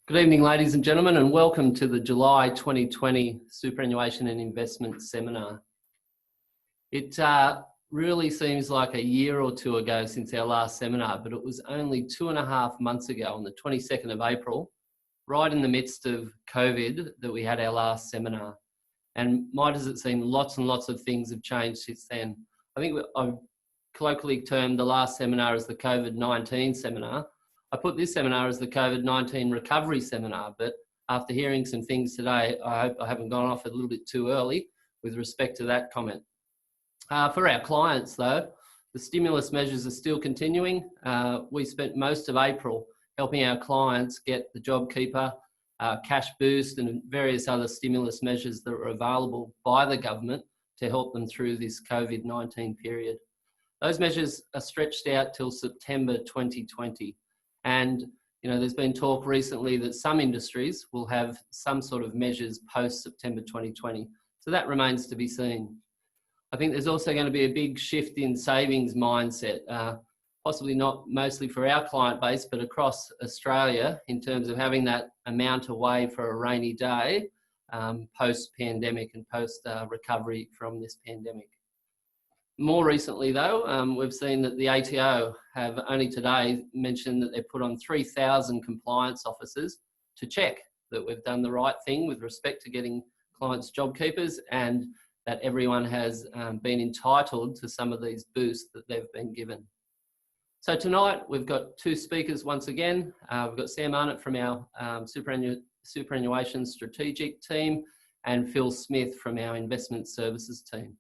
Good evening, ladies and gentlemen, and welcome to the July 2020 Superannuation and Investment Seminar. It really seems like a year or two ago since our last seminar, but it was only 2.5 months ago on the 22nd of April, right in the midst of COVID, that we had our last seminar. And my does it seem lots and lots of things have changed since then. I think I've colloquially termed the last seminar as the COVID-19 seminar. I put this seminar as the COVID-19 recovery seminar, but after hearing some things today, I hope I haven't gone off a little bit too early with respect to that comment. For our clients though, the stimulus measures are still continuing. We spent most of April helping our clients get the JobKeeper, cash boost and various other stimulus measures that were available by the government to help them through this COVID-19 period. Those measures are stretched out till September 2020. And there's been talk recently that some industries will have some sort of measures post-September 2020. So that remains to be seen. I think there's also going to be a big shift in savings mindset, possibly not mostly for our client base, but across Australia in terms of having that amount away for a rainy day post-pandemic and post-recovery from this pandemic. More recently though, we've seen that the ATO have only today mentioned that they've put on 3,000 compliance officers to check that we've done the right thing with respect to getting clients JobKeepers and that everyone has been entitled to some of these boosts that they've been given. So tonight we've got two speakers once again. We've got Sam Arnott from our superannuation strategic team and Phil Smith from our investment services team.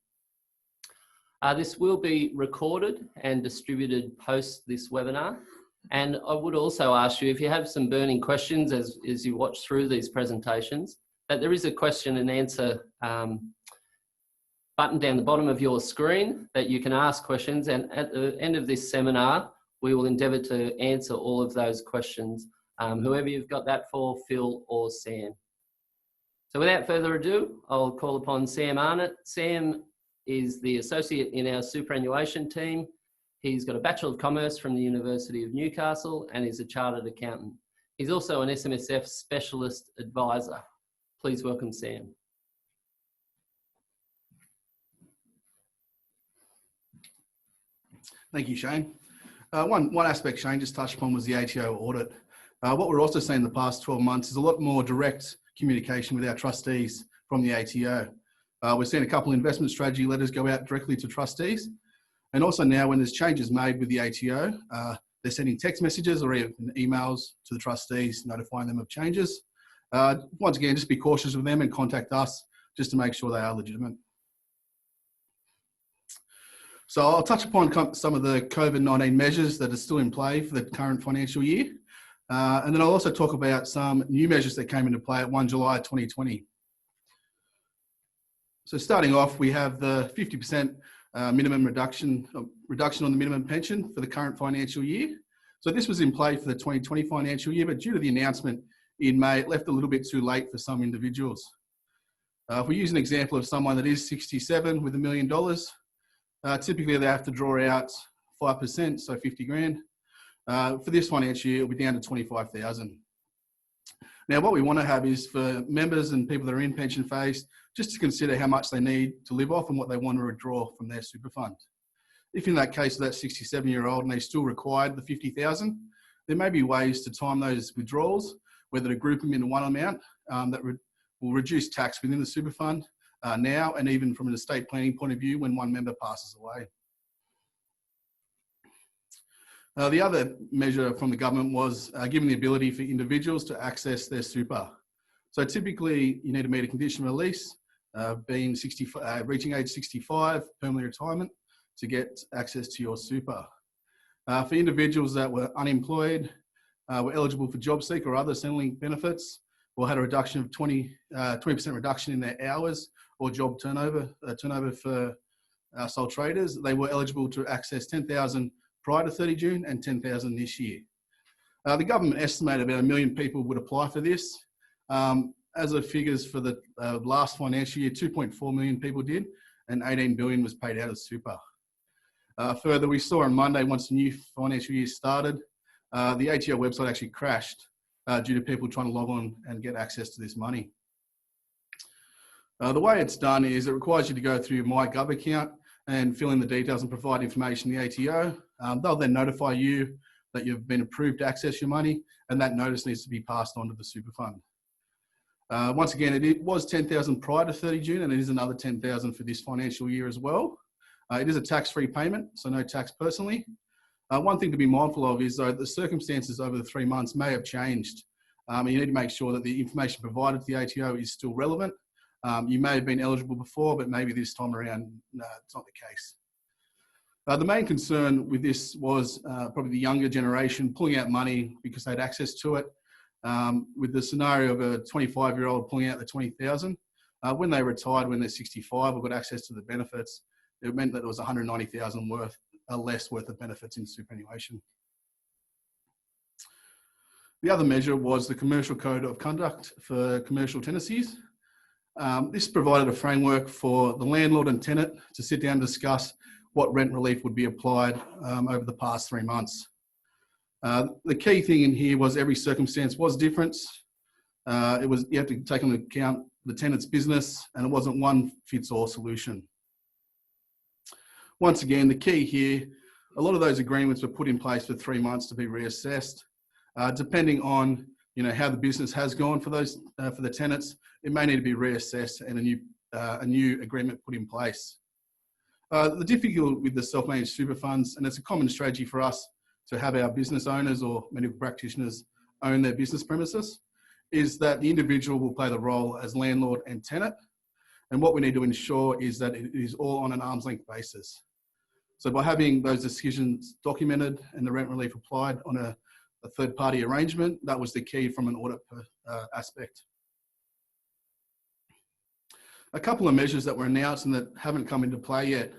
This will be recorded and distributed post this webinar. And I would also ask you, if you have some burning questions as you watch through these presentations, that there is a question and answer button down the bottom of your screen that you can ask questions. And at the end of this seminar, we will endeavour to answer all of those questions, whoever you've got that for, Phil or Sam. So without further ado, I'll call upon Sam Arnott. Sam is the associate in our superannuation team. He's got a Bachelor of Commerce from the University of Newcastle and is a chartered accountant. He's also an SMSF specialist advisor. Please welcome Sam. Thank you, Shane. One aspect Shane just touched upon was the ATO audit. What we're also seeing in the past 12 months is a lot more direct communication with our trustees from the ATO. We're seeing a couple of investment strategy letters go out directly to trustees. And also now when there's changes made with the ATO, they're sending text messages or even emails to the trustees notifying them of changes. Once again, just be cautious with them and contact us just to make sure they are legitimate. So I'll touch upon some of the COVID-19 measures that are still in play for the current financial year. And then I'll also talk about some new measures that came into play at 1 July 2020. So starting off, we have the 50% minimum reduction on the minimum pension for the current financial year. So this was in play for the 2020 financial year, but due to the announcement in May, it left a little bit too late for some individuals. If we use an example of someone that is 67 with $1 million, typically they have to draw out 5%, so 50 grand. For this financial year, it'll be down to 25,000. Now, what we want to have is for members and people that are in pension phase, just to consider how much they need to live off and what they want to withdraw from their super fund. If in that case, that 67-year-old and they still required the 50,000, there may be ways to time those withdrawals, whether to group them into one amount that will reduce tax within the super fund now and even from an estate planning point of view when one member passes away. The other measure from the government was giving the ability for individuals to access their super. So typically you need to meet a condition of release, reaching age 65, permanent retirement, to get access to your super. For individuals that were unemployed, were eligible for JobSeeker or other Centrelink benefits, or had a reduction of 20% reduction in their hours or job turnover for sole traders, they were eligible to access 10,000 prior to 30 June and 10,000 this year. The government estimated about 1 million people would apply for this. As of figures for the last financial year, 2.4 million people did, and 18 billion was paid out as super. Further, we saw on Monday, once the new financial year started, the ATO website actually crashed due to people trying to log on and get access to this money. The way it's done is it requires you to go through your MyGov account and fill in the details and provide information to the ATO. They'll then notify you that you've been approved to access your money, and that notice needs to be passed on to the super fund. Once again, it was 10,000 prior to 30 June, and it is another 10,000 for this financial year as well. It is a tax-free payment, so no tax personally. One thing to be mindful of is though the circumstances over the 3 months may have changed. And you need to make sure that the information provided to the ATO is still relevant. You may have been eligible before, but maybe this time around, no, it's not the case. The main concern with this was probably the younger generation pulling out money because they had access to it. With the scenario of a 25-year-old pulling out the 20,000, when they retired, when they're 65 or got access to the benefits, it meant that there was 190,000 less worth of benefits in superannuation. The other measure was the Commercial Code of Conduct for commercial tenancies. This provided a framework for the landlord and tenant to sit down and discuss what rent relief would be applied over the past 3 months. The key thing in here was every circumstance was different. You have to take into account the tenant's business, and it wasn't one fits all solution. Once again, the key here, a lot of those agreements were put in place for 3 months to be reassessed. Depending on how the business has gone for those for the tenants, it may need to be reassessed and a new agreement put in place. The difficulty with the self-managed super funds, and it's a common strategy for us to have our business owners or medical practitioners own their business premises, is that the individual will play the role as landlord and tenant. And what we need to ensure is that it is all on an arm's length basis. So by having those decisions documented and the rent relief applied on a third party arrangement, that was the key from an audit aspect. A couple of measures that were announced and that haven't come into play yet.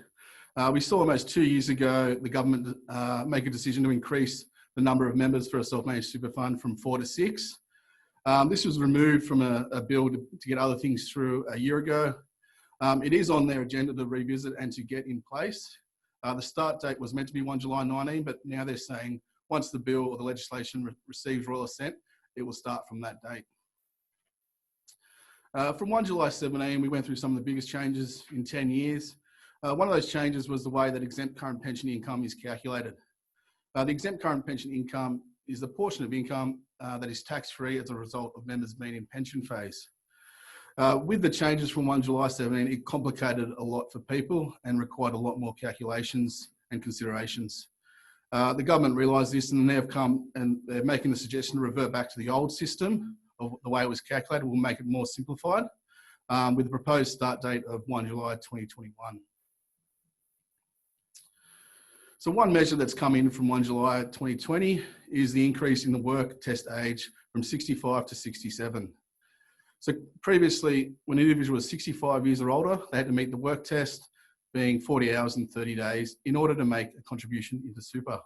We saw almost 2 years ago the government make a decision to increase the number of members for a self-managed super fund from 4 to 6. This was removed from a bill to get other things through a year ago. It is on their agenda to revisit and to get in place. The start date was meant to be 1 July 19, but now they're saying once the bill or the legislation receives royal assent, it will start from that date. From 1 July 17, we went through some of the biggest changes in 10 years. One of those changes was the way that exempt current pension income is calculated. The exempt current pension income is the portion of income that is tax-free as a result of members being in pension phase. With the changes from 1 July 17, it complicated a lot for people and required a lot more calculations and considerations. The government realised this and they've come and they're making the suggestion to revert back to the old system of the way it was calculated. We'll make it more simplified with the proposed start date of 1 July 2021. So one measure that's come in from 1 July 2020 is the increase in the work test age from 65 to 67. So previously, when an individual was 65 years or older, they had to meet the work test, being 40 hours and 30 days, in order to make a contribution into super.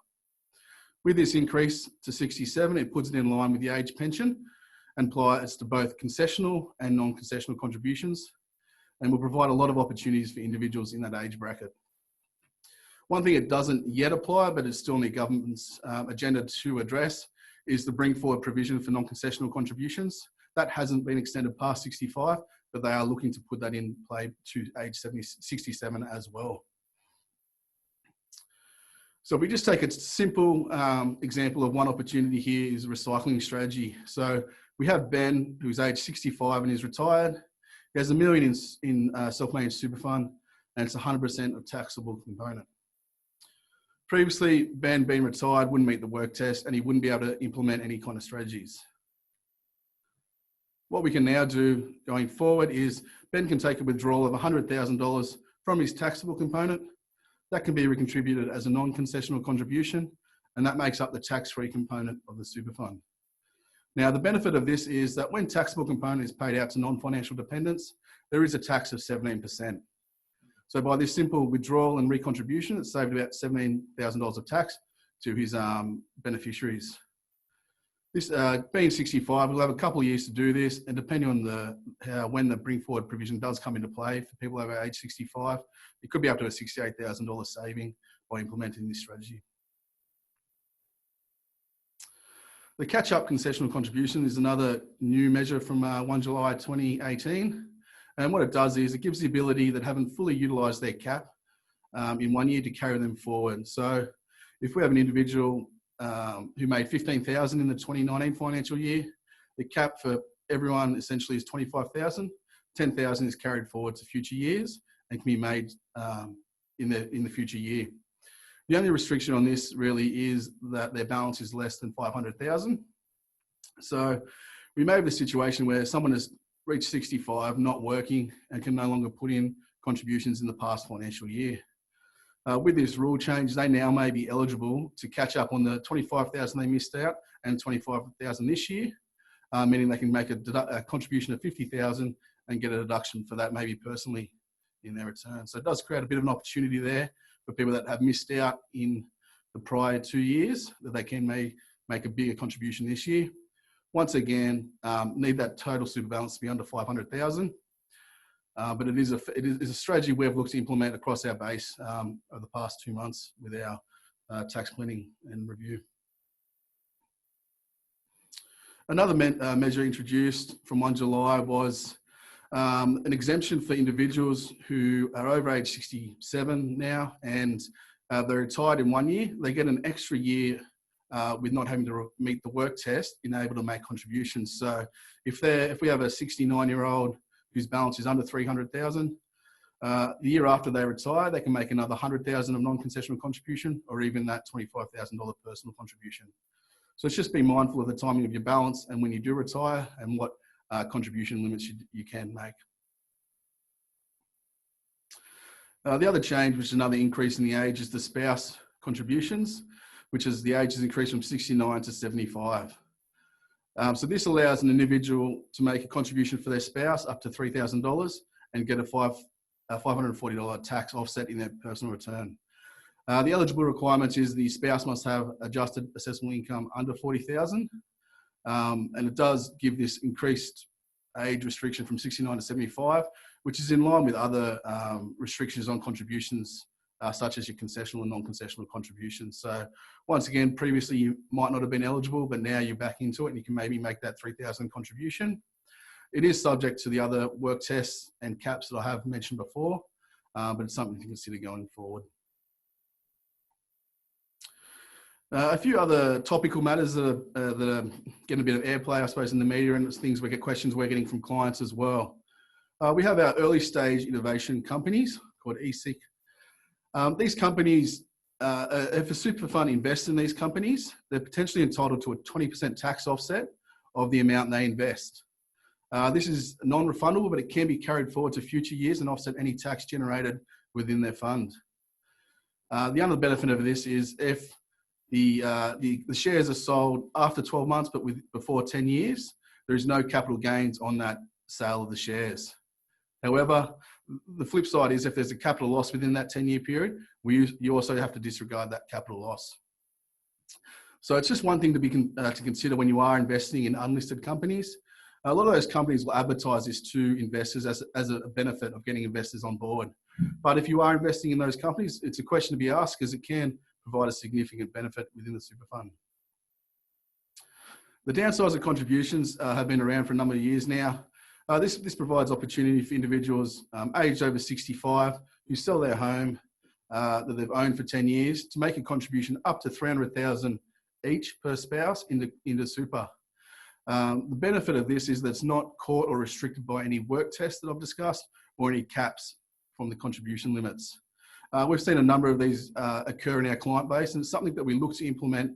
With this increase to 67, it puts it in line with the age pension and applies to both concessional and non-concessional contributions, and will provide a lot of opportunities for individuals in that age bracket. One thing it doesn't yet apply, but it's still on the government's agenda to address, is the bring forward provision for non-concessional contributions. That hasn't been extended past 65, but they are looking to put that in play to age 67 as well. So if we just take a simple example of one opportunity here is a recycling strategy. So we have Ben, who's age 65 and is retired. He has $1 million in self-managed super fund, and it's 100% of taxable component. Previously, Ben being retired wouldn't meet the work test and he wouldn't be able to implement any kind of strategies. What we can now do going forward is Ben can take a withdrawal of $100,000 from his taxable component. That can be recontributed as a non-concessional contribution, and that makes up the tax-free component of the super fund. Now, the benefit of this is that when taxable component is paid out to non-financial dependents, there is a tax of 17%. So by this simple withdrawal and recontribution, it's saved about $17,000 of tax to his beneficiaries. This being 65, we'll have a couple of years to do this, and depending on when the bring forward provision does come into play for people over age 65, it could be up to a $68,000 saving by implementing this strategy. The catch-up concessional contribution is another new measure from 1 July 2018. And what it does is it gives the ability that haven't fully utilised their cap in 1 year to carry them forward. So if we have an individual who made $15,000 in the 2019 financial year, the cap for everyone essentially is $25,000. $10,000 is carried forward to future years and can be made in the future year. The only restriction on this really is that their balance is less than $500,000. So we may have a situation where someone has reached 65, not working, and can no longer put in contributions in the past financial year. With this rule change, they now may be eligible to catch up on the $25,000 they missed out and $25,000 this year, meaning they can make a contribution of $50,000 and get a deduction for that, maybe personally in their return. So it does create a bit of an opportunity there for people that have missed out in the prior 2 years, that they can make a bigger contribution this year. Once again, need that total super balance to be under 500,000. But it is a strategy we've looked to implement across our base over the past 2 months with our tax planning and review. Another measure introduced from 1 July was an exemption for individuals who are over age 67 now and they're retired in 1 year. They get an extra year with not having to meet the work test in able to make contributions. So if we have a 69-year-old whose balance is under 300,000, the year after they retire, they can make another 100,000 of non-concessional contribution, or even that $25,000 personal contribution. So it's just be mindful of the timing of your balance and when you do retire and what contribution limits you can make. The other change, which is another increase in the age, is the spouse contributions, which is the age has increased from 69 to 75. So this allows an individual to make a contribution for their spouse up to $3,000 and get a $540 tax offset in their personal return. The eligible requirement is the spouse must have adjusted assessable income under $40,000, and it does give this increased age restriction from 69 to 75, which is in line with other restrictions on contributions, such as your concessional and non-concessional contributions. So once again, previously you might not have been eligible, but now you're back into it and you can maybe make that $3,000 contribution. It is subject to the other work tests and caps that I have mentioned before, but it's something to consider going forward. A few other topical matters that are getting a bit of airplay, I suppose, in the media, and it's things we get questions we're getting from clients as well. We have our early stage innovation companies called ESIC. These companies, if a super fund invests in these companies, they're potentially entitled to a 20% tax offset of the amount they invest. This is non-refundable, but it can be carried forward to future years and offset any tax generated within their fund. The other benefit of this is if the shares are sold after 12 months, but before 10 years, there is no capital gains on that sale of the shares. However, the flip side is if there's a capital loss within that 10-year period, you also have to disregard that capital loss. So it's just one thing to consider when you are investing in unlisted companies. A lot of those companies will advertise this to investors as a benefit of getting investors on board. But if you are investing in those companies, it's a question to be asked because it can provide a significant benefit within the super fund. The downsides of contributions have been around for a number of years now. This provides opportunity for individuals aged over 65 who sell their home that they've owned for 10 years to make a contribution up to $300,000 each per spouse into super. The benefit of this is that it's not caught or restricted by any work tests that I've discussed or any caps from the contribution limits. We've seen a number of these occur in our client base, and it's something that we look to implement.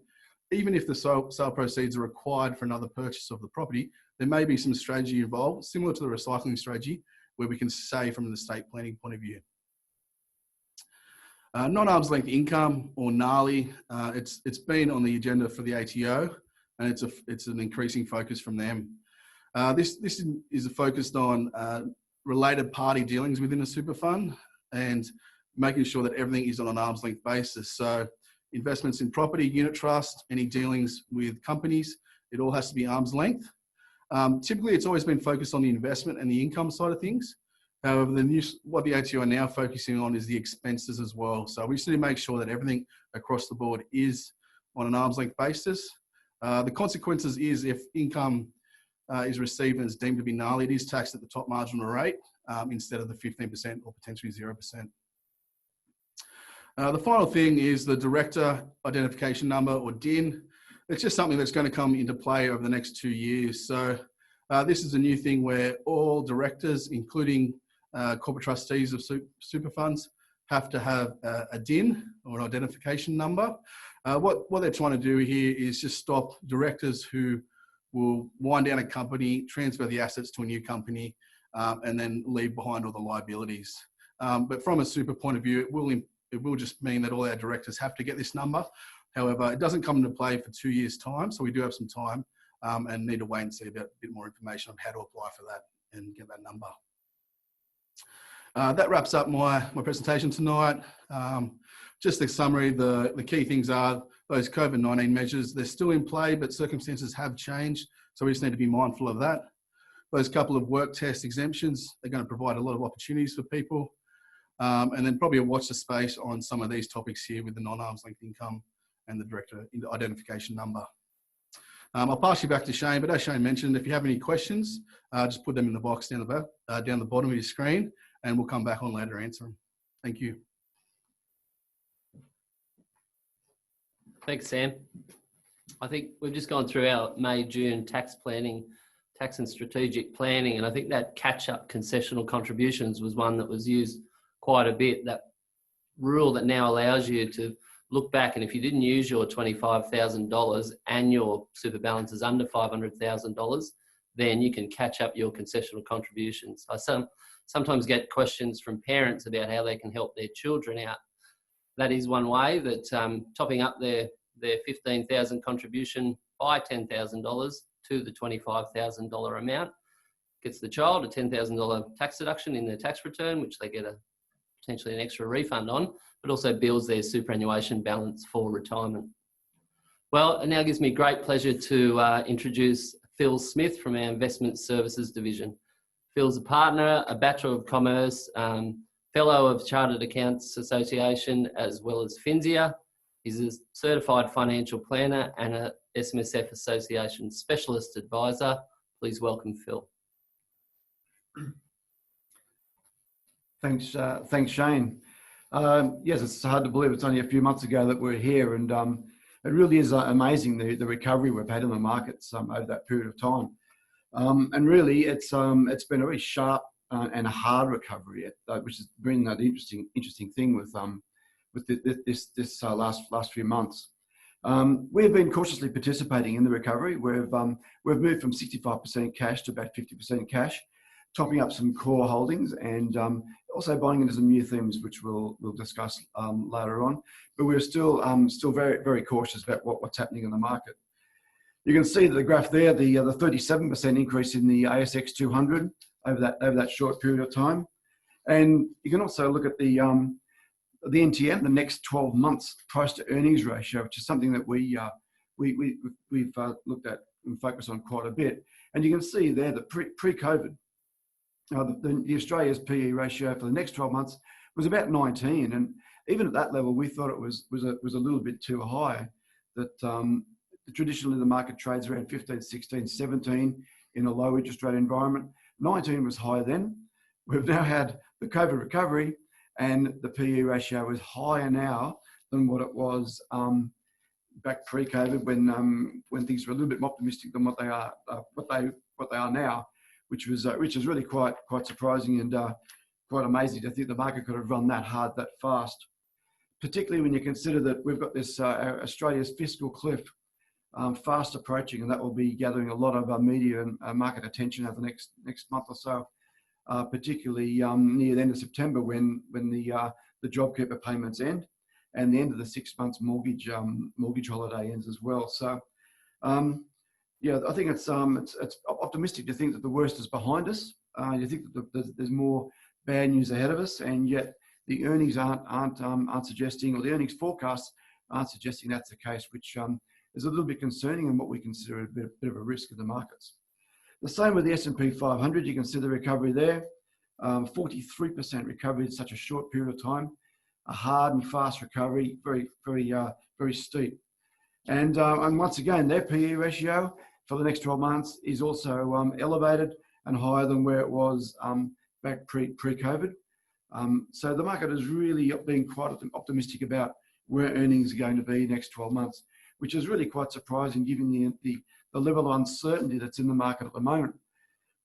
Even if the sale proceeds are required for another purchase of the property, there may be some strategy involved, similar to the recycling strategy, where we can save from an estate planning point of view. Non-arm's length income, or NARLI, it's been on the agenda for the ATO, and it's an increasing focus from them. This is focused on related party dealings within a super fund and making sure that everything is on an arm's length basis. So investments in property, unit trust, any dealings with companies, it all has to be arm's length. Typically, it's always been focused on the investment and the income side of things. However, what the ATO are now focusing on is the expenses as well. So we just need to make sure that everything across the board is on an arm's length basis. The consequences is if income is received and is deemed to be null, it is taxed at the top marginal rate instead of the 15% or potentially 0%. The final thing is the director identification number, or DIN. It's just something that's going to come into play over the next 2 years. So this is a new thing where all directors, including corporate trustees of super funds, have to have a DIN, or an identification number. What they're trying to do here is just stop directors who will wind down a company, transfer the assets to a new company, and then leave behind all the liabilities. But from a super point of view, it will just mean that all our directors have to get this number. However, it doesn't come into play for 2 years' time, so we do have some time and need to wait and see a bit more information on how to apply for that and get that number. That wraps up my presentation tonight. Just a summary, the key things are those COVID-19 measures. They're still in play, but circumstances have changed, so we just need to be mindful of that. Those couple of work test exemptions are going to provide a lot of opportunities for people. And then probably watch the space on some of these topics here with the non-arm's length income and the director identification number. I'll pass you back to Shane, but as Shane mentioned, if you have any questions, just put them in the box down the bottom of your screen, and we'll come back on later to answer them. Thank you. Thanks, Sam. I think we've just gone through our May-June tax and strategic planning, and I think that catch-up concessional contributions was one that was used quite a bit. That rule that now allows you to look back, and if you didn't use your $25,000 and your super balance is under $500,000, then you can catch up your concessional contributions. I sometimes get questions from parents about how they can help their children out. That is one way, that topping up their $15,000 contribution by $10,000 to the $25,000 amount gets the child a $10,000 tax deduction in their tax return, which they get potentially an extra refund on, but also builds their superannuation balance for retirement. Well, it now gives me great pleasure to introduce Phil Smith from our Investment Services Division. Phil's a partner, a Bachelor of Commerce, Fellow of Chartered Accountants Association, as well as FINSIA. He's a certified financial planner and a SMSF Association specialist advisor. Please welcome Phil. Thanks, Shane. Yes, it's hard to believe it's only a few months ago that we're here, and it really is amazing the recovery we've had in the markets over that period of time. And really, it's been a very sharp and a hard recovery, which has been that interesting thing with this last few months. We've been cautiously participating in the recovery. We've moved from 65% cash to about 50% cash, topping up some core holdings, and also buying into some new themes, which we'll discuss later on. But we're still very, very cautious about what's happening in the market. You can see the graph there, the 37% increase in the ASX 200 over that short period of time, and you can also look at the NTM, the next 12 months price to earnings ratio, which is something that we've looked at and focused on quite a bit. And you can see there that pre-COVID, the Australia's PE ratio for the next 12 months was about 19, and even at that level, we thought it was a little bit too high. That traditionally the market trades around 15, 16, 17 in a low interest rate environment. 19 was high then. We've now had the COVID recovery, and the PE ratio is higher now than what it was back pre-COVID, when things were a little bit more optimistic than what they are now, which is really quite surprising and quite amazing to think the market could have run that hard that fast. Particularly when you consider that we've got this Australia's fiscal cliff fast approaching, and that will be gathering a lot of media and market attention over the next month or so. Particularly near the end of September, when the JobKeeper payments end, and the end of the 6 months mortgage holiday ends as well. So, yeah, I think it's optimistic to think that the worst is behind us. You think that there's more bad news ahead of us, and yet the earnings aren't suggesting, or the earnings forecasts aren't suggesting that's the case, which is a little bit concerning and what we consider a bit of a risk in the markets. The same with the S&P 500. You can see the recovery there, 43% recovery in such a short period of time, a hard and fast recovery, very, very, very steep. And once again, their PE ratio for the next 12 months is also elevated and higher than where it was back pre-COVID. So the market is really being quite optimistic about where earnings are going to be next 12 months, which is really quite surprising given the level of uncertainty that's in the market at the moment.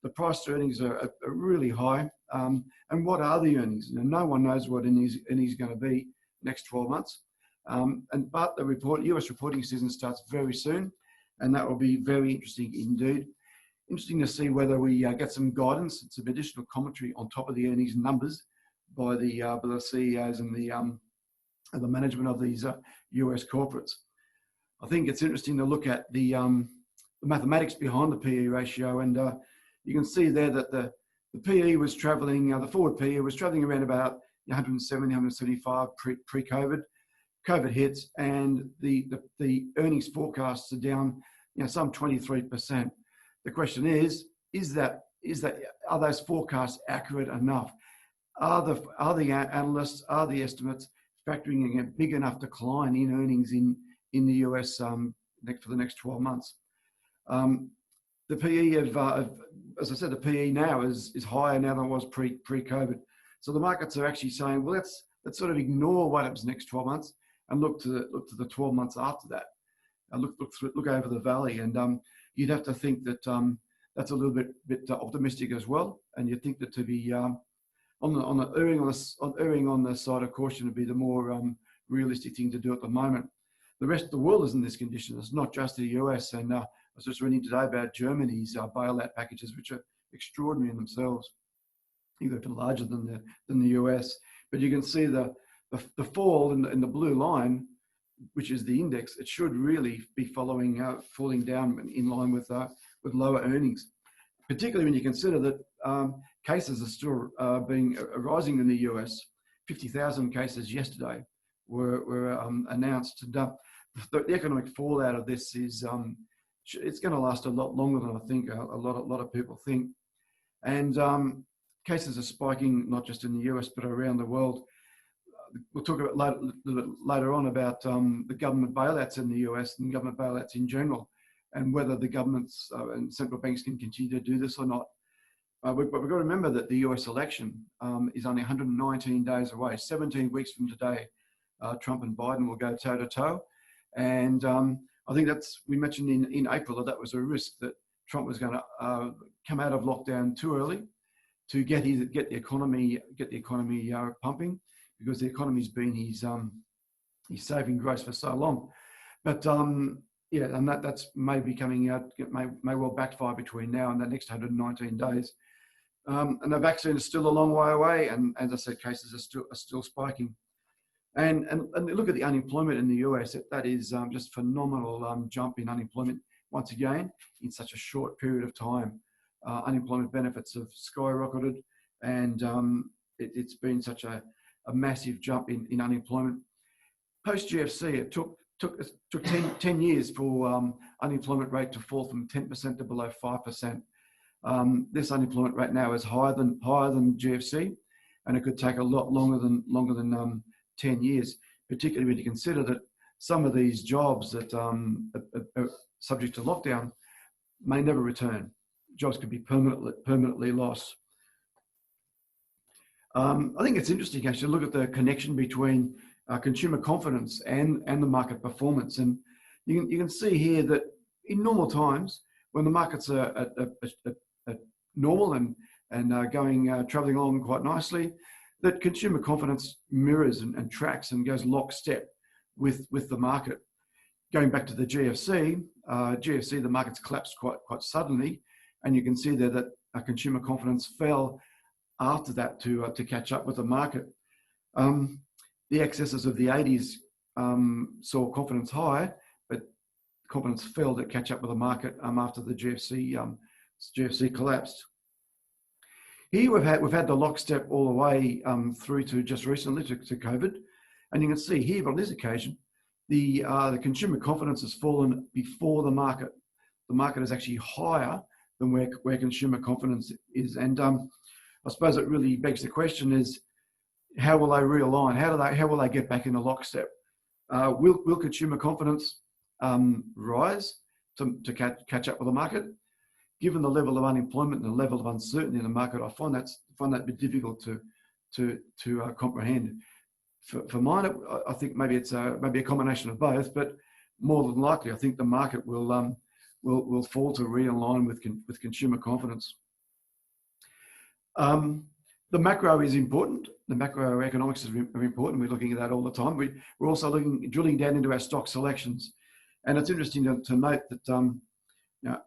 The price to earnings are really high. And what are the earnings? No one knows what earnings are going to be next 12 months. But the US reporting season starts very soon, and that will be very interesting indeed. Interesting to see whether we get some guidance, some additional commentary on top of the earnings numbers by the CEOs and the management of these US corporates. I think it's interesting to look at the mathematics behind the PE ratio, and you can see there that the PE was traveling, the forward PE was traveling around about 170, 175 pre-COVID. COVID hits, and the earnings forecasts are down, some 23%. The question is are those forecasts accurate enough? Are the analysts, are the estimates factoring in a big enough decline in earnings in the US for the next 12 months? The PE as I said, the PE now is higher now than it was pre-COVID. So the markets are actually saying, well, let's sort of ignore what happens next 12 months and look to the 12 months after that. And look over the valley, and you'd have to think that that's a little bit optimistic as well. And you'd think that to be erring on the side of caution would be the more realistic thing to do at the moment. The rest of the world is in this condition. It's not just the US. And I was just reading today about Germany's bailout packages, which are extraordinary in themselves, even larger than the US. But you can see the fall in the blue line, which is the index. It should really be falling down in line with lower earnings, particularly when you consider that cases are still rising in the US. 50,000 cases yesterday were announced. The economic fallout of this is it's going to last a lot longer than I think a lot of people think. And cases are spiking not just in the US but around the world. We'll talk about a little bit later on about the government bailouts in the US and government bailouts in general, and whether the governments and central banks can continue to do this or not. But we've got to remember that the US election is only 119 days away. 17 weeks from today, Trump and Biden will go toe to toe. And I think we mentioned in April that was a risk, that Trump was going to come out of lockdown too early to get the economy pumping, because the economy's been his saving grace for so long. But and that's maybe coming out, may well backfire between now and the next 119 days. And the vaccine is still a long way away, and as I said, cases are still spiking. And look at the unemployment in the US. That is just phenomenal jump in unemployment once again in such a short period of time. Unemployment benefits have skyrocketed, and it's been such a massive jump in unemployment. Post GFC, it took 10 years for unemployment rate to fall from 10% to below 5%. This unemployment rate now is higher than GFC, and it could take a lot longer than 10 years, particularly when you consider that some of these jobs that are subject to lockdown may never return. Jobs could be permanently lost. I think it's interesting actually to look at the connection between consumer confidence and the market performance. And you can see here that in normal times, when the markets are at normal and traveling along quite nicely, that consumer confidence mirrors and tracks and goes lockstep with the market. Going back to the GFC, the markets collapsed quite suddenly, and you can see there that consumer confidence fell after that to catch up with the market. The excesses of the 80s saw confidence high, but confidence fell to catch up with the market after the GFC collapsed. Here we've had the lockstep all the way through to just recently to COVID, and you can see here on this occasion the consumer confidence has fallen before the market. The market is actually higher than where consumer confidence is, and I suppose it really begs the question is, how will they realign? How will they get back in the lockstep? Will consumer confidence rise to catch up with the market. Given the level of unemployment and the level of uncertainty in the market, I find that a bit difficult to comprehend. For mine, I think maybe it's maybe a combination of both, but more than likely, I think the market will fall to realign with consumer confidence. The macro is important. The macroeconomics are important. We're looking at that all the time. We're also drilling down into our stock selections, and it's interesting to note that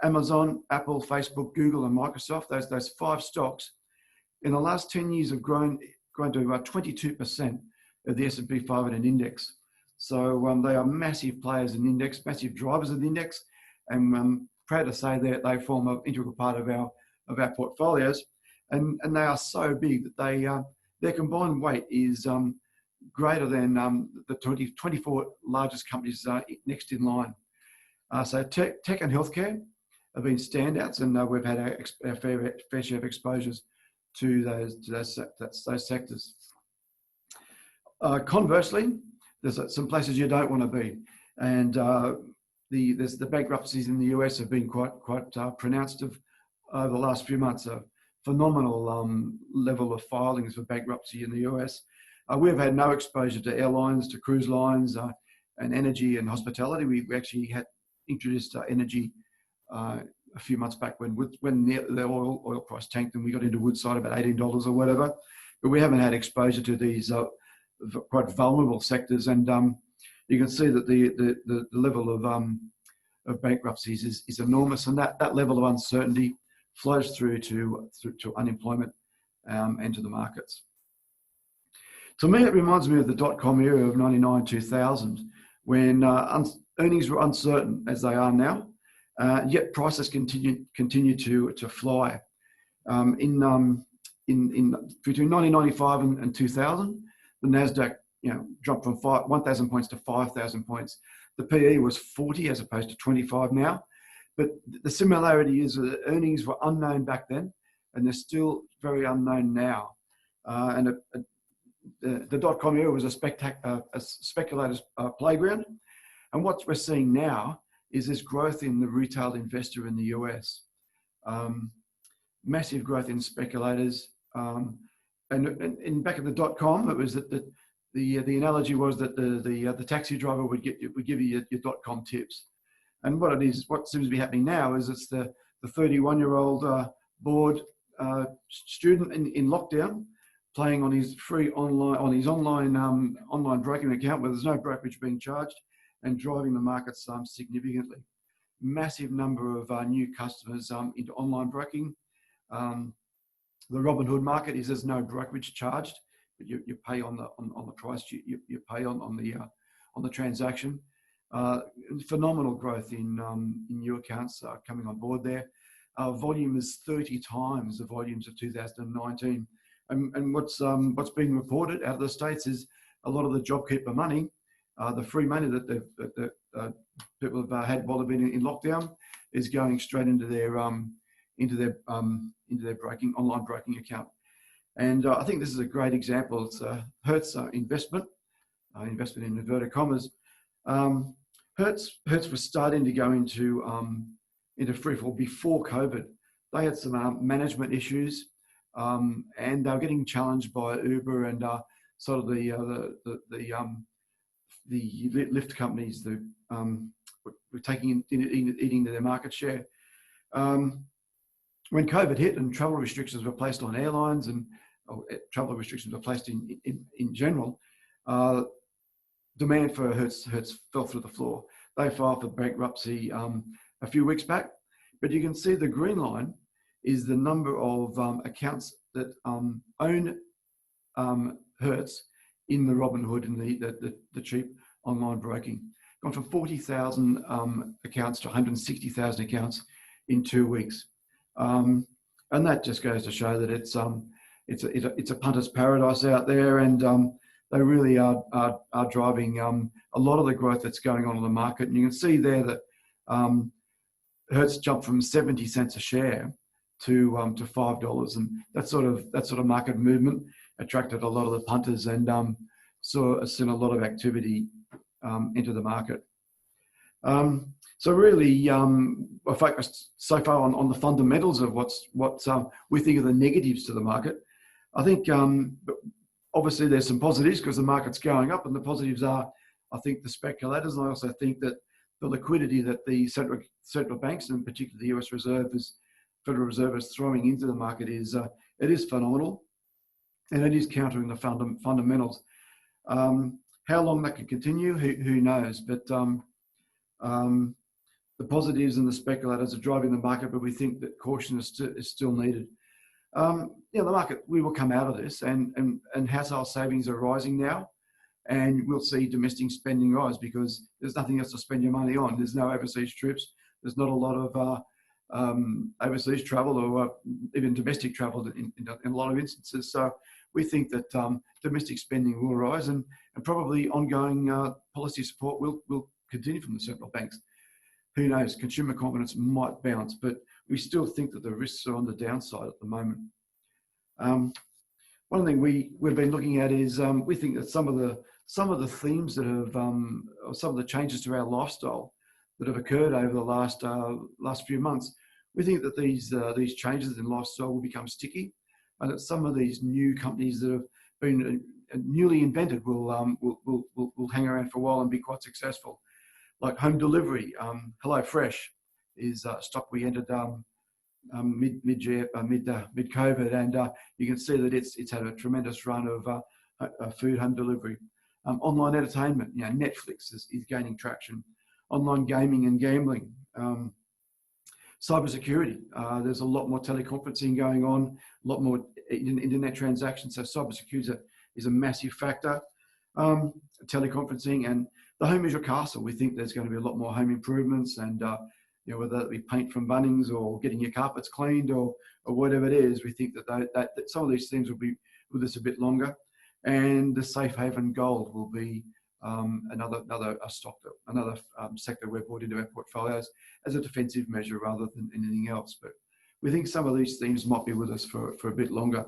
Amazon, Apple, Facebook, Google, and Microsoft, those 5 stocks, in the last 10 years have grown to about 22% of the S&P 500 index. So they are massive players in the index, massive drivers of the index, and I'm proud to say that they form an integral part of our portfolios, and they are so big that their combined weight is greater than the 24 largest companies next in line. So tech and healthcare have been standouts, and we've had our fair share of exposures to those sectors. Conversely, there's some places you don't want to be, and the bankruptcies in the US have been quite pronounced over the last few months. A phenomenal level of filings for bankruptcy in the US. We've had no exposure to airlines, to cruise lines, and energy and hospitality. We actually had introduced energy a few months back when the oil price tanked and we got into Woodside about $18 or whatever. But we haven't had exposure to these quite vulnerable sectors, and you can see that the level of bankruptcies is enormous, and that level of uncertainty flows through to unemployment and to the markets. To me, it reminds me of the dot-com era of 99-2000, when earnings were uncertain as they are now, yet prices continue to fly. Between 1995 and 2000, the Nasdaq jumped from 1,000 points to 5,000 points. The PE was 40 as opposed to 25 now. But the similarity is that earnings were unknown back then, and they're still very unknown now. And the dot-com era was a speculator's playground. And what we're seeing now is this growth in the retail investor in the US. Massive growth in speculators. And back at the dot-com, it was that the analogy was that the taxi driver would give you your dot-com tips. And what seems to be happening now is it's the 31-year-old bored student in lockdown, playing on his online broking account where there's no brokerage being charged, and driving the markets significantly. Massive number of new customers into online broking. The Robinhood market is there's no brokerage charged, but you pay on the price. You pay on the transaction. Phenomenal growth in new accounts coming on board there. Volume is 30 times the volumes of 2019. And what's being reported out of the States is a lot of the JobKeeper money, the free money that people have had while they've been in lockdown, is going straight into their online broking account. And I think this is a great example. It's Hertz investment in inverted commas. Hertz was starting to go into freefall before COVID. They had some management issues, and they were getting challenged by Uber and sort of the lift companies that were eating into their market share. When COVID hit and travel restrictions were placed on airlines and travel restrictions were placed in general, demand for Hertz fell through the floor. They filed for bankruptcy a few weeks back, but you can see the green line is the number of accounts that own Hertz in the Robinhood and the cheap online broking. Gone from 40,000 accounts to 160,000 accounts in 2 weeks, and that just goes to show that it's a punter's paradise out there, and they really are driving a lot of the growth that's going on in the market. And you can see there that Hertz jumped from 70 cents a share to $5, and that sort of market movement attracted a lot of the punters, and seen a lot of activity into the market. So really, I focused so far on the fundamentals of what we think are the negatives to the market. I think obviously there's some positives because the market's going up, and the positives are, I think, the speculators. And I also think that the liquidity that the central banks, and particularly the US Federal Reserve, is throwing into the market is phenomenal, and it is countering the fundamentals. How long that could continue, who knows? But the positives and the speculators are driving the market, but we think that caution is still needed. The market, we will come out of this, and household savings are rising now, and we'll see domestic spending rise because there's nothing else to spend your money on. There's no overseas trips. There's not a lot of overseas travel or even domestic travel in a lot of instances. So we think that domestic spending will rise, and probably ongoing policy support will continue from the central banks. Who knows? Consumer confidence might bounce, but we still think that the risks are on the downside at the moment. One thing we've been looking at is we think that some of the themes that have, or some of the changes to our lifestyle that have occurred over the last few months, we think that these changes in lifestyle will become sticky, and that some of these new companies that have been newly invented will hang around for a while and be quite successful. Like home delivery, HelloFresh is stock we entered mid-COVID, and you can see that it's had a tremendous run of food home delivery. Online entertainment, Netflix is gaining traction. Online gaming and gambling. Cybersecurity, there's a lot more teleconferencing going on, a lot more internet transactions, so cybersecurity is a massive factor. Teleconferencing, and the home is your castle. We think there's going to be a lot more home improvements, and whether that be paint from Bunnings or getting your carpets cleaned or whatever it is, we think that some of these things will be with us a bit longer. And the safe haven gold will be another sector we've brought into our portfolios as a defensive measure rather than anything else. But we think some of these themes might be with us for a bit longer.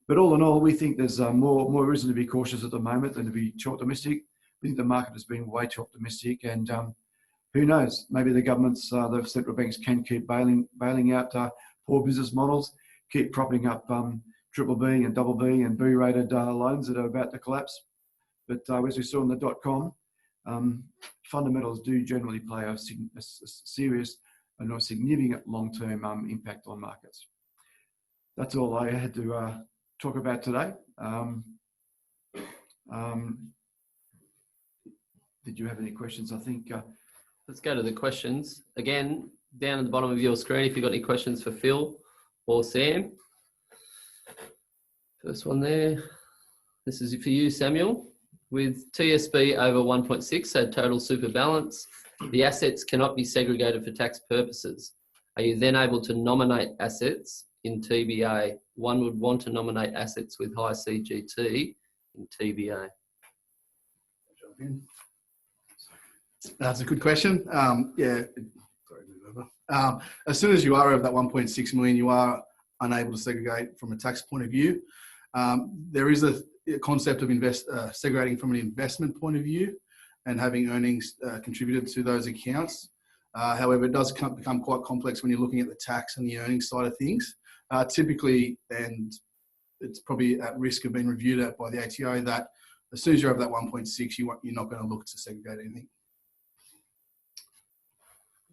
But all in all, we think there's more reason to be cautious at the moment than to be too optimistic. We think the market has been way too optimistic, and who knows? Maybe the governments, the central banks, can keep bailing out poor business models, keep propping up triple B and double B and B-rated loans that are about to collapse. But as we saw in the .com, fundamentals do generally play a serious and a significant long-term impact on markets. That's all I had to talk about today. Did you have any questions? I think. Let's go to the questions. Again, down at the bottom of your screen, if you've got any questions for Phil or Sam. First one there. This is for you, Samuel. With TSB over 1.6, so total super balance, the assets cannot be segregated for tax purposes. Are you then able to nominate assets in TBA? One would want to nominate assets with high CGT in TBA. That's a good question. As soon as you are over that 1.6 million, you are unable to segregate from a tax point of view. There is a concept of segregating from an investment point of view and having earnings contributed to those accounts. However, it does become quite complex when you're looking at the tax and the earnings side of things. Typically, and it's probably at risk of being reviewed at by the ATO, that as soon as you're over that 1.6, you're not going to look to segregate anything.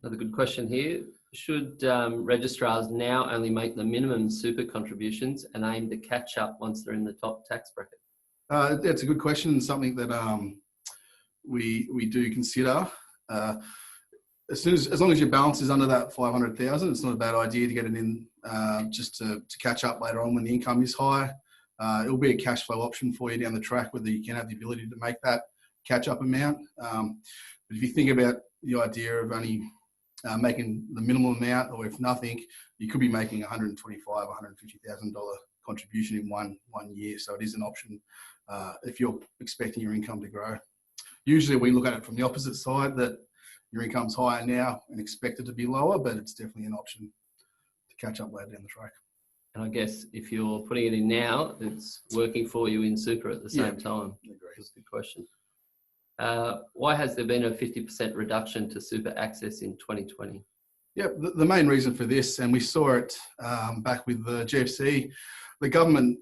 Another good question here. Should registrars now only make the minimum super contributions and aim to catch up once they're in the top tax bracket? That's a good question, and something that we do consider. As long as your balance is under that 500,000, it's not a bad idea to get it in just to catch up later on when the income is high. It'll be a cash flow option for you down the track, whether you can have the ability to make that catch up amount. But if you think about the idea of only making the minimal amount, or if nothing, you could be making $125,000, $150,000 contribution in one year. So it is an option if you're expecting your income to grow. Usually we look at it from the opposite side, that your income's higher now and expected to be lower, but it's definitely an option to catch up later down the track. And I guess if you're putting it in now, it's working for you in super at the same time. I agree. That's a good question. Why has there been a 50% reduction to super access in 2020? Yeah, the main reason for this, and we saw it back with the GFC, the government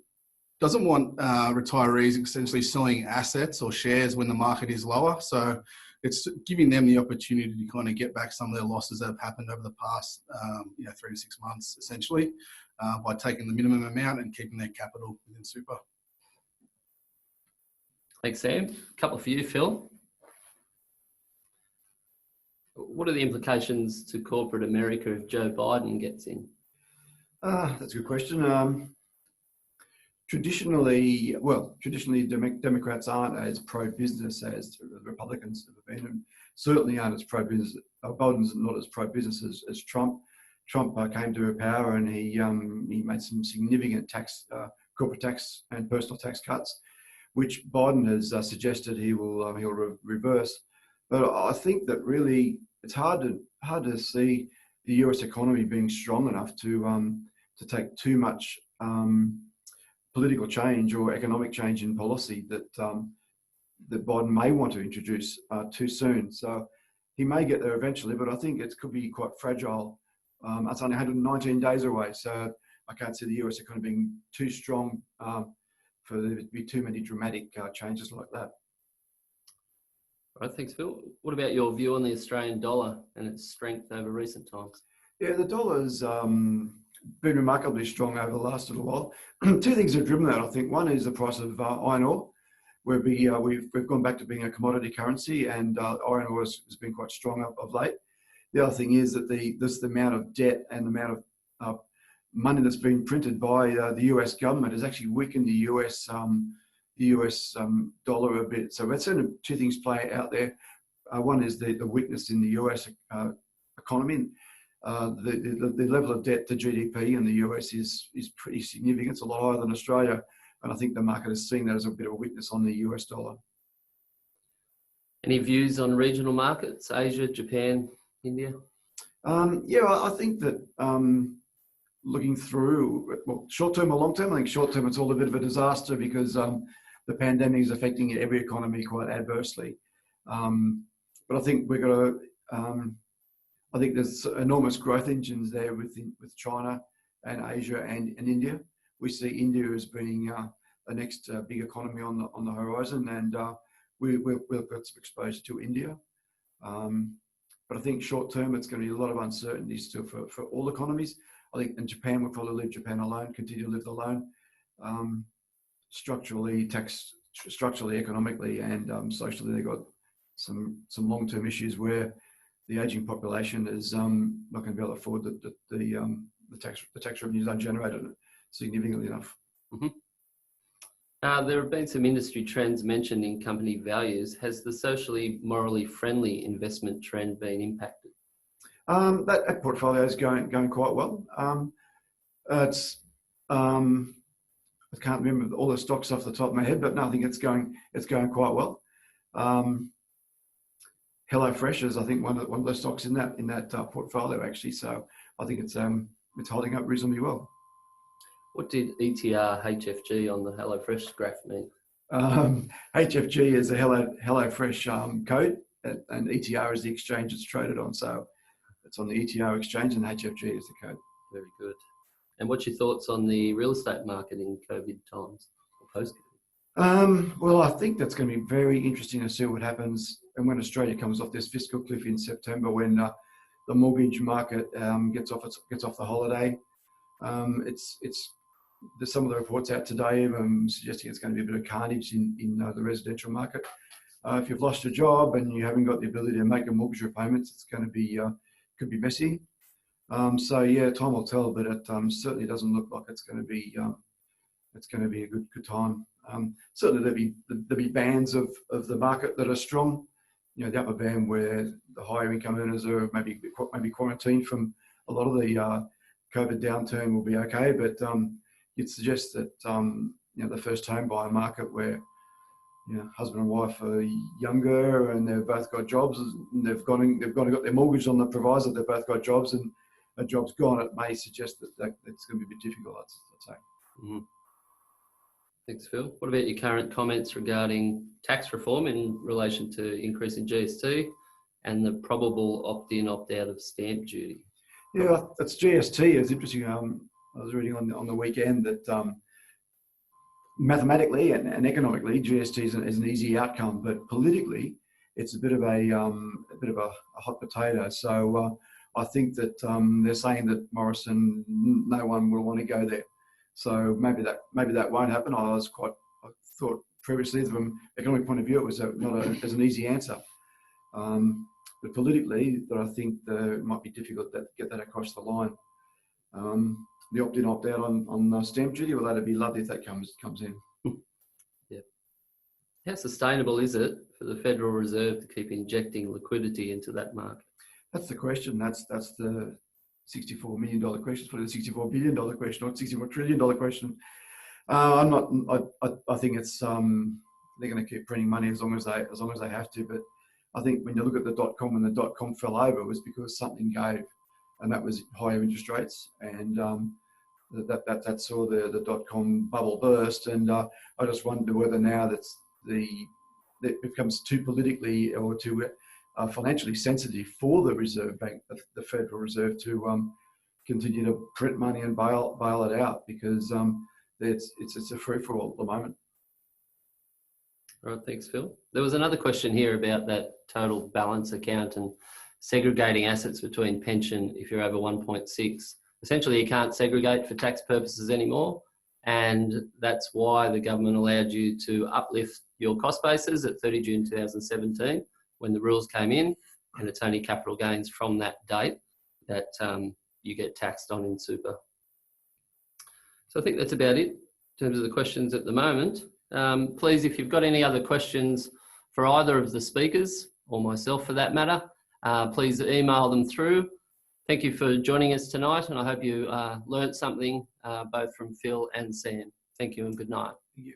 doesn't want retirees essentially selling assets or shares when the market is lower. So it's giving them the opportunity to kind of get back some of their losses that have happened over the past 3 to 6 months, essentially, by taking the minimum amount and keeping their capital within super. Thanks, Sam. A couple for you, Phil. What are the implications to corporate America if Joe Biden gets in? That's a good question. Traditionally, Democrats aren't as pro-business as the Republicans have been, and certainly aren't as pro-business. Biden's not as pro-business as Trump. Trump came to power and he made some significant corporate tax and personal tax cuts, which Biden has suggested he'll reverse. But I think that really it's hard to see the US economy being strong enough to take too much political change or economic change in policy that Biden may want to introduce too soon. So he may get there eventually, but I think it could be quite fragile. It's only 119 days away, so I can't see the US economy being too strong for there to be too many dramatic changes like that. All right, thanks, Phil. What about your view on the Australian dollar and its strength over recent times? Yeah, the dollar's been remarkably strong over the last little while. Two things have driven that, I think. One is the price of iron ore, where we've gone back to being a commodity currency, and iron ore has been quite strong of late. The other thing is that the amount of debt and the amount of money that's been printed by the US government has actually weakened the US dollar a bit. So we're seeing two things play out there. One is the weakness in the US economy. The level of debt to GDP in the US is pretty significant. It's a lot higher than Australia, and I think the market has seen that as a bit of a weakness on the US dollar. Any views on regional markets, Asia, Japan, India? Yeah, I think that looking through, well, short term or long term, I think short term it's all a bit of a disaster because the pandemic is affecting every economy quite adversely. But I think we've got to, I think there's enormous growth engines there with China and Asia and India. We see India as being the next big economy on the horizon, and we've got some exposure to India. But I think short term, it's going to be a lot of uncertainty still for all economies. I think in Japan, we'll probably leave Japan alone, continue to live alone. Structurally, economically, and socially, they've got some long-term issues where the aging population is not going to be able to afford the tax revenues ungenerated significantly enough. Mm-hmm. There have been some industry trends mentioned in company values. Has the socially, morally friendly investment trend been impacted? That portfolio is going quite well. I can't remember all the stocks off the top of my head, but no, I think it's going quite well. HelloFresh is, I think, one of the stocks in that portfolio actually. So I think it's holding up reasonably well. What did ETR HFG on the HelloFresh graph mean? HFG is a HelloFresh code, and ETR is the exchange it's traded on. So it's on the ETR exchange, and HFG is the code. Very good. And what's your thoughts on the real estate market in COVID times or post-COVID? Well, I think that's going to be very interesting to see what happens, and when Australia comes off this fiscal cliff in September, when the mortgage market gets off the holiday. There's some of the reports out today suggesting it's going to be a bit of carnage in the residential market. If you've lost your job and you haven't got the ability to make your mortgage repayments, it's going to be could be messy. So yeah, time will tell, but it certainly doesn't look like it's going to be a good time. Certainly there'll be bands of the market that are strong. You know, the upper band where the higher income earners are maybe quarantined from a lot of the COVID downturn will be okay, but you'd suggest that the first home buyer market where husband and wife are younger and they've both got jobs and they've got their mortgage on the proviso they've both got jobs and a job's gone, it may suggest that it's going to be a bit difficult, I'd say. Mm-hmm. Thanks, Phil. What about your current comments regarding tax reform in relation to increasing GST and the probable opt-in, opt-out of stamp duty? Yeah, it's GST. It's interesting. I was reading on the weekend that mathematically and economically, GST is an easy outcome, but politically, it's a bit of a hot potato. So I think that they're saying that Morrison, no one will want to go there. So maybe that won't happen. I thought previously, from an economic point of view, it was not as an easy answer. But politically, I think it might be difficult to get that across the line. The opt-in, opt-out on stamp duty, well, that'd be lovely if that comes in. Yeah. How sustainable is it for the Federal Reserve to keep injecting liquidity into that market? That's the question. That's the $64 million question. It's probably the $64 billion question, not $64 trillion question. I think it's they're going to keep printing money as long as they have to. But I think when you look at the .com, when the .com fell over, it was because something gave, and that was higher interest rates, and that saw the .com bubble burst. And I just wonder whether now that it becomes too politically or too financially sensitive for the Reserve Bank, the Federal Reserve, to continue to print money and bail it out, because it's a free for all at the moment. All right, thanks, Phil. There was another question here about that total balance account and segregating assets between pension if you're over 1.6. Essentially, you can't segregate for tax purposes anymore, and that's why the government allowed you to uplift your cost bases at 30 June 2017 when the rules came in, and it's only capital gains from that date that you get taxed on in super. So I think that's about it in terms of the questions at the moment. Please, if you've got any other questions for either of the speakers, or myself for that matter, please email them through. Thank you for joining us tonight, and I hope you learnt something both from Phil and Sam. Thank you and good night. Thank you.